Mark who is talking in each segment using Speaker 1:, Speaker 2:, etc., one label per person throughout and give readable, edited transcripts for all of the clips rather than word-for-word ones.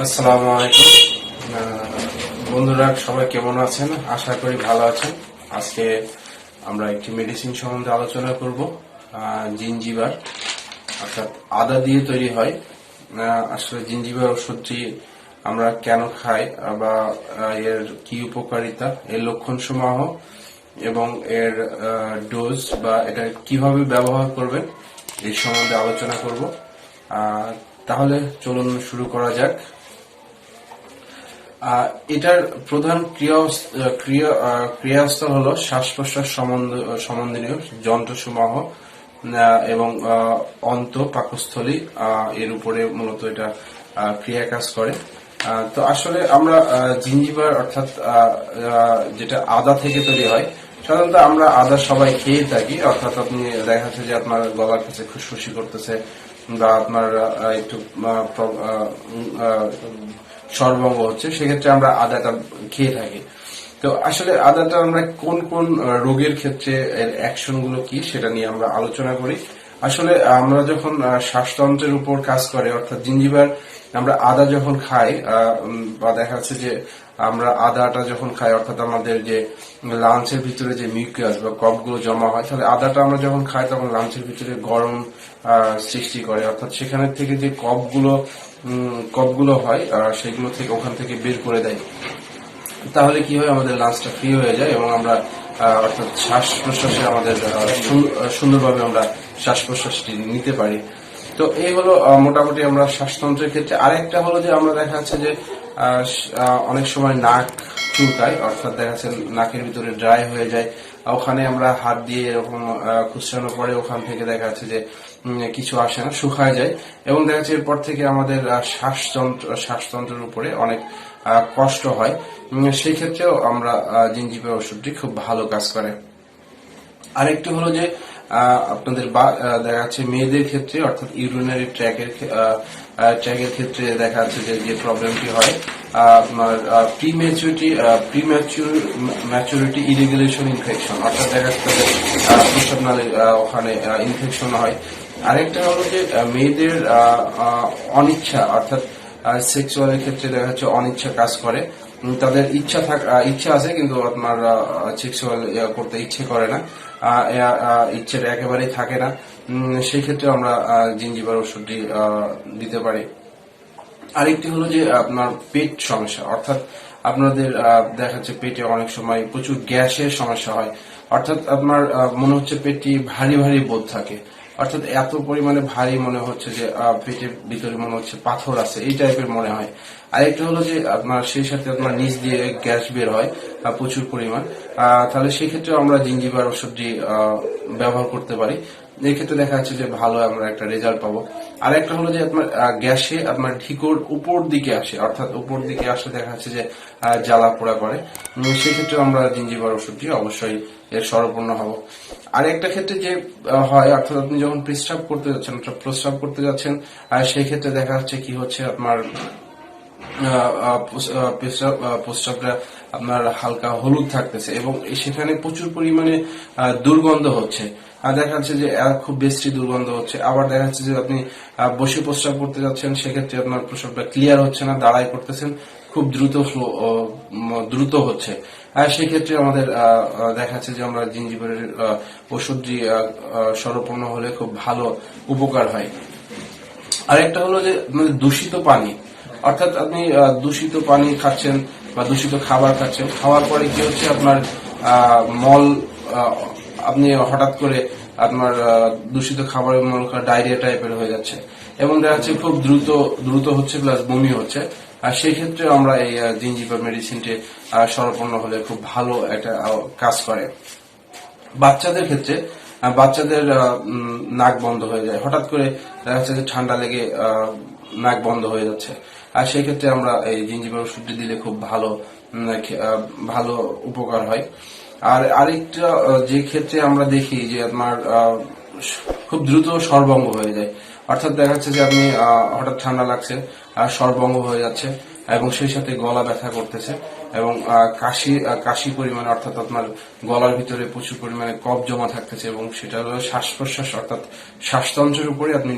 Speaker 1: আসসালামু আলাইকুম বন্ধুরা, সবাই কেমন আছেন? আশা করি ভালো আছেন। আজকে আমরা একটি মেডিসিন সম্বন্ধে আলোচনা করব। জিঞ্জিবার অর্থাৎ আদা দিয়ে তৈরি হয়। আসলে জিঞ্জিবার ওষুধটি আমরা কেন খাই বা এর কি উপকারিতা, এর লক্ষণ সমূহ এবং এর ডোজ বা এটা কিভাবে ব্যবহার করবেন এই সম্বন্ধে আলোচনা করব। তাহলে চলুন শুরু করা যাক। এটার প্রধান ক্রিয়াস্থল হলো শ্বাস প্রশ্বাস সম্বন্ধীয় যন্ত্রসমূহ এবং অন্ত পাকস্থলী, এর উপরে মূলত এটা ক্রিয়া কাজ করে। তো আসলে আমরা জিঞ্জিবার অর্থাৎ যেটা আদা থেকে তৈরি হয়, সাধারণত আমরা আদা সবাই খেয়ে থাকি। অর্থাৎ আপনি দেখা যাচ্ছে যে আপনার গলার কাছে খুশখুশি করতেছে বা আপনার একটু সর্বঙ্গ হচ্ছে, সেক্ষেত্রে আমরা আদাটা খেয়ে থাকি। তো আসলে আদাটা আমরা কোন কোন রোগের ক্ষেত্রে এর অ্যাকশন গুলো কি সেটা নিয়ে আমরা আলোচনা করি। আসলে আমরা যখন শ্বাসতন্ত্রের উপর কাজ করে, অর্থাৎ জিঞ্জিবার আমরা আদা যখন খাই বা দেখা যাচ্ছে যে আমরা আদাটা যখন খাই, অর্থাৎ আমাদের যে লাঞ্চের ভিতরে যে মিউকাস বা কফগুলো জমা হয়, তাহলে আদাটা আমরা যখন খাই তখন লাঞ্চের ভিতরে গরম সৃষ্টি করে। অর্থাৎ সেখানে থেকে যে কফগুলো হয় সেগুলো থেকে ওখান থেকে বের করে দেয়। তাহলে কি হয়, আমাদের লাঞ্চটা ফ্রি হয়ে যায় এবং আমরা অর্থাৎ শ্বাস প্রশ্বাসে আমাদের সুন্দরভাবে আমরা শ্বাস প্রশ্বাসটি নিতে পারি। তো এই হলো মোটামুটি আমরা শ্বাসতন্ত্রের ক্ষেত্রে। আরেকটা হলো যে আমরা দেখা যাচ্ছে যে অনেক সময় নাক চুলকায়, অর্থাৎ দেখা যাচ্ছে নাকের ভিতরে ড্রাই হয়ে যায়। ওখানে আমরা হাত দিয়ে এরকম খুঁচানোর পরে ওখান থেকে দেখা যাচ্ছে যে কিছু আসে না, শুকায় যায় এবং দেখা যাচ্ছে এরপর থেকে আমাদের শ্বাসতন্ত্রের উপরে অনেক কষ্ট হয়। সেই ক্ষেত্রেও আমরা জিঞ্জিবার ওষুধটি খুব ভালো কাজ করে। আরেকটি হলো যে আপনাদের দেখা যাচ্ছে মেয়েদের ক্ষেত্রে, অর্থাৎ ইউরিনারি ট্র্যাকের ক্ষেত্রে দেখা যাচ্ছে যে প্রবলেমটি হয় আপনার ম্যাচুরিটি ইরেগুলেশন ইনফেকশন, অর্থাৎ দেখা যাচ্ছে প্রস্রাব নালীর ওখানে ইনফেকশন হয়। আরেকটা হলো যে মেয়েদের অনিচ্ছা, অর্থাৎ সেক্সুয়ালের ক্ষেত্রে দেখা যাচ্ছে অনিচ্ছা কাজ করে। তাদের ইচ্ছা আছে কিন্তু আপনার সেক্সুয়াল করতে ইচ্ছে করে না, ইচ্ছেটা একেবারেই থাকে না। সেই ক্ষেত্রে আমরা জিঞ্জিবার ওষুধটি দিতে পারি। আরেকটি হলো যে আপনার পেট সমস্যা, অর্থাৎ আপনাদের দেখা যাচ্ছে পেটে অনেক সময় প্রচুর গ্যাসের সমস্যা হয়। অর্থাৎ আপনার মনে হচ্ছে পেটটি ভারী ভারী বোধ থাকে, অর্থাৎ এত পরিমাণে ভারী মনে হচ্ছে যে পেটের ভিতরে মনে হচ্ছে পাথর আছে, এই টাইপের মনে হয়। আরেকটা হলো যে আপনার সেই সাথে আপনার নিচ দিয়ে গ্যাস বের হয় প্রচুর পরিমাণ। তাহলে সেই ক্ষেত্রে আমরা জিঞ্জিবার ওষুধটি ব্যবহার করতে পারি। এই ক্ষেত্রে দেখা যাচ্ছে যে ভালো আমরা একটা রেজাল্ট পাবো। আর একটা হলো যে আপনার গ্যাসে আপনার ঢিকুর উপর দিকে আসে, অর্থাৎ উপর দিকে আসলে দেখা যাচ্ছে যে জ্বালা পোড়া করে। সেক্ষেত্রে আমরা জিঞ্জিবার ওষুধটি অবশ্যই এর শরণাপন্ন হব। আর একটা ক্ষেত্রে যে হয়, অর্থাৎ আপনি যখন প্রস্রাব করতে যাচ্ছেন সেই ক্ষেত্রে দেখা যাচ্ছে কি হচ্ছে, আপনার প্রস্রাবটা আপনার হালকা হলুদ থাকতেছে এবং সেখানে প্রচুর পরিমাণে দুর্গন্ধ হচ্ছে। দেখা যাচ্ছে যে খুব বেশি দুর্গন্ধ হচ্ছে। আবার দেখা যাচ্ছে যে আপনি বসে প্রস্রাব করতে যাচ্ছেন, সেক্ষেত্রে আপনার প্রস্রাবটা ক্লিয়ার হচ্ছে না, দাঁড়ায় করতেছেন, খুব দ্রুত হচ্ছে। সেক্ষেত্রে আমাদের দেখা যাচ্ছে যে আমরা জিঞ্জিবারের ওষুধটি শরণাপন্ন হলে খুব ভালো উপকার হয়। আরেকটা হলো যে দূষিত পানি, অর্থাৎ আপনি দূষিত পানি খাচ্ছেন বা দূষিত খাবার খাচ্ছেন, খাওয়ার পরে কি হচ্ছে আপনার মল আপনি হঠাৎ করে আপনার দূষিত খাবারের মল ডায়রিয়া টাইপের হয়ে যাচ্ছে এবং দেখা যাচ্ছে খুব দ্রুত হচ্ছে, প্লাস বমি হচ্ছে। আর সেই ক্ষেত্রে আমরা এই জিঞ্জিবার মেডিসিনটি শরণাপন্ন হলে খুব ভালো একটা কাজ করে। বাচ্চাদের ক্ষেত্রে বাচ্চাদের নাক বন্ধ হয়ে যায়, হঠাৎ করে দেখা যাচ্ছে যে ঠান্ডা লেগে নাক বন্ধ হয়ে যাচ্ছে। আর সেই ক্ষেত্রে আমরা এই জিঞ্জিবার ওষুধটি দিলে খুব ভালো উপকার হয়। আর আরেকটা যে ক্ষেত্রে আমরা দেখি যে আপনার খুব দ্রুত সর্বঙ্গ হয়ে যায়, অর্থাৎ দেখা যাচ্ছে যে আপনি হঠাৎ ঠান্ডা লাগছে আর সর্বঙ্গ হয়ে যাচ্ছে, এবং সেই সাথে গলা ব্যথা করতেছে এবং কাশি পরিমাণে, অর্থাৎ আপনার গলার ভিতরে প্রচুর পরিমাণে কফ জমা থাকতেছে এবং সেটা হলো শ্বাস প্রশ্বাস অর্থাৎ শ্বাসতন্ত্রের উপরে আপনি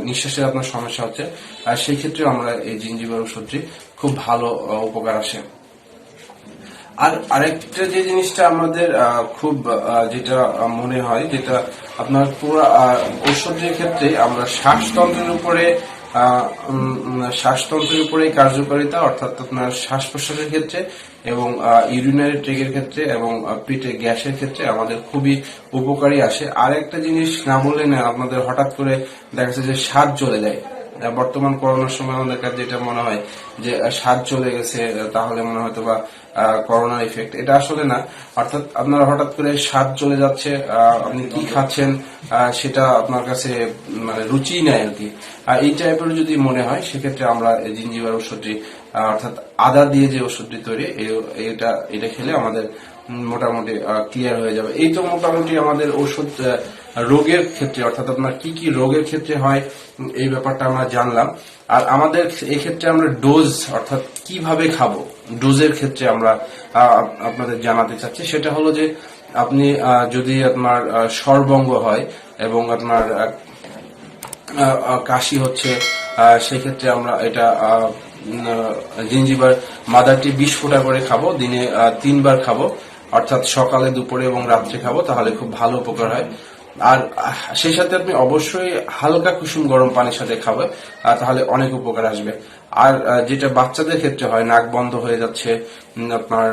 Speaker 1: নিঃশ্বাসের আপনার সমস্যা হচ্ছে, আর সেই ক্ষেত্রে আমরা এই জিঞ্জিবার ওষুধটি খুব ভালো উপকার আসে। আর আরেকটা যে জিনিসটা আমাদের খুব যেটা মনে হয়, যেটা আপনার পুরো ঔষধের ক্ষেত্রে আমরা শ্বাসতন্ত্রের উপরে কার্যকারিতা, অর্থাৎ আপনার শ্বাস প্রশ্বাসের ক্ষেত্রে এবং ইউরিনারি ট্র্যাকের ক্ষেত্রে এবং পেটে গ্যাসের ক্ষেত্রে আমাদের খুবই উপকারী আসে। আর একটা জিনিস না বললে না, আপনাদের হঠাৎ করে দেখা যাচ্ছে যে স্বাদ চলে যায়। বর্তমান করোনার সময় আমাদের কাছে যেটা মনে হয় যে স্বাদ চলে গেছে, তাহলে মনে হয়তো বা করোনার ইফেক্ট, এটা আসলে না। অর্থাৎ আপনার হঠাৎ করে স্বাদ চলে যাচ্ছে, আপনি কি খাচ্ছেন সেটা আপনার কাছে রুচি নেয় আর কি, এই টাইপের যদি মনে হয়, সেক্ষেত্রে আমরা জিঞ্জিবার ওষুধটি অর্থাৎ আদা দিয়ে যে ওষুধটি তৈরি, এটা খেলে আমাদের মোটামুটি ক্লিয়ার হয়ে যাবে। এই তো মোটামুটি আমাদের ওষুধ রোগের ক্ষেত্রে, অর্থাৎ আপনার কি কি রোগের ক্ষেত্রে হয় এই ব্যাপারটা আমরা জানলাম। আর আমাদের এই ক্ষেত্রে আমরা ডোজ, অর্থাৎ কিভাবে খাবো, ডোজের ক্ষেত্রে আমরা আপনাদের জানাতে চাচ্ছি। সেটা হলো যে আপনি যদি আপনার স্বরভঙ্গ হয় এবং আপনার কাশি হচ্ছে, সেই ক্ষেত্রে আমরা এটা জিঞ্জিবার মাদারটি 20 ফোঁটা করে খাবো, দিনে 3 বার খাবো, অর্থাৎ সকালে, দুপুরে এবং রাত্রে খাবো, তাহলে খুব ভালো উপকার হয়। আর সেই সাথে আপনি অবশ্যই হালকা কুসুম গরম পানির সাথে খাবেন, তাহলে অনেক উপকার আসবে। আর যেটা বাচ্চাদের ক্ষেত্রে হয়, নাক বন্ধ হয়ে যাচ্ছে, আপনার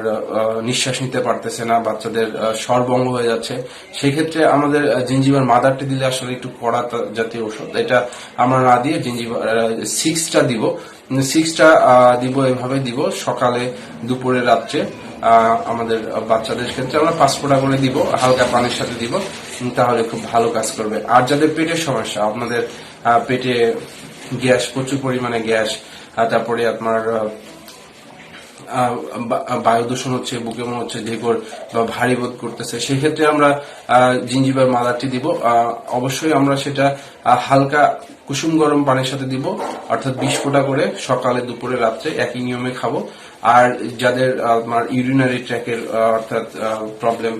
Speaker 1: নিঃশ্বাস নিতে পারতেছে না, বাচ্চাদের স্বরভঙ্গ হয়ে যাচ্ছে, সেই ক্ষেত্রে আমাদের জিঞ্জিবার মাদারটি দিলে আসলে একটু কড়া জাতীয় ওষুধ, এটা আমরা না দিয়ে জিঞ্জিবার 6টা দিব। 6টা দিব, এভাবে দিব, সকালে, দুপুরে, রাত্রে। আমাদের বাচ্চাদের ক্ষেত্রে আমরা 5 ফোঁটা করে দিব, হালকা পানির সাথে দিব, তাহলে খুব ভালো কাজ করবে। আর যাদের পেটের সমস্যা, আপনাদের পেটে গ্যাস, প্রচুর পরিমাণে গ্যাস, তারপরে আপনার বায়ু দূষণ হচ্ছে, বুকে মনে হচ্ছে ঢেকুর বা ভারী বোধ করতেছে, সেই ক্ষেত্রে আমরা জিঞ্জিবার মাদারটি দিব। অবশ্যই আমরা সেটা হালকা কুসুম গরম পানির সাথে দিব, অর্থাৎ 20 ফোঁটা করে, সকালে, দুপুরে, রাত্রে একই নিয়মে খাবো। আর যাদের আপনার ইউরিনারি ট্র্যাকের অর্থাৎ প্রবলেম,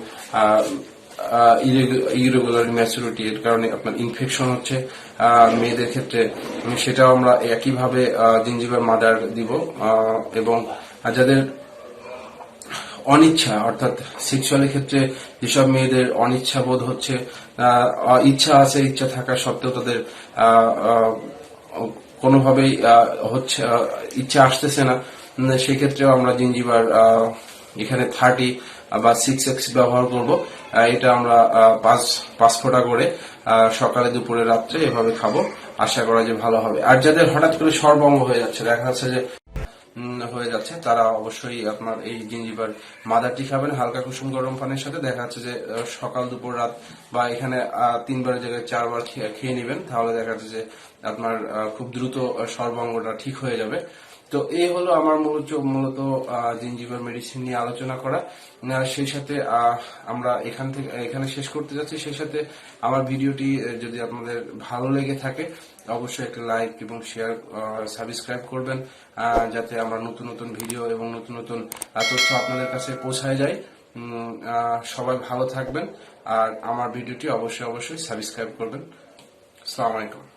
Speaker 1: ইরেগুলার ম্যাচুরিটি, এর কারণে আপনার ইনফেকশন হচ্ছে মেয়েদের ক্ষেত্রে, সেটাও আমরা একইভাবে জিঞ্জিবার মাদার দিব। এবং যাদের অনিচ্ছা, অর্থাৎ সেক্সুয়ালের ক্ষেত্রে যেসব মেয়েদের অনিচ্ছা বোধ হচ্ছে, ইচ্ছা আছে, ইচ্ছা থাকা সত্ত্বেও তাদের কোনোভাবেই হচ্ছে, ইচ্ছা আসতেছে না, সেক্ষেত্রেও আমরা জিঞ্জিবার এখানে 30 বা 6x ব্যবহার করব। এটা আমরা 5 ফোঁটা করে সকালে, দুপুরে, রাত্রে এভাবে খাবো, আশা করা যে ভালো হবে। আর যাদের হঠাৎ করে স্বরভঙ্গ হয়ে যাচ্ছে, দেখা যাচ্ছে যে তারা অবশ্যই আপনার এই জিঞ্জিবার মাদারটি খাবেন হালকা কুসুম গরম পানির সাথে। দেখা যাচ্ছে যে সকাল, দুপুর, রাত, বা এখানে 3 বারের জায়গায় 4 বার খেয়ে নেবেন, তাহলে দেখা যাচ্ছে যে আপনার খুব দ্রুত স্বরভঙ্গটা ঠিক হয়ে যাবে। তো এই হলো আমার মূলত জিঞ্জিবার মেডিসিন নিয়ে আলোচনা করা। সেই সাথে আমরা এখানে শেষ করতে যাচ্ছি। সেই সাথে আমার ভিডিওটি যদি আপনাদের ভালো লেগে থাকে, অবশ্যই একটা লাইক এবং শেয়ার, সাবস্ক্রাইব করবেন, যাতে আমরা নতুন নতুন ভিডিও এবং নতুন নতুন তথ্য আপনাদের কাছে পৌঁছায় যায়। সবাই ভালো থাকবেন, আর আমার ভিডিওটি অবশ্যই সাবস্ক্রাইব করবেন। আসসালামু আলাইকুম।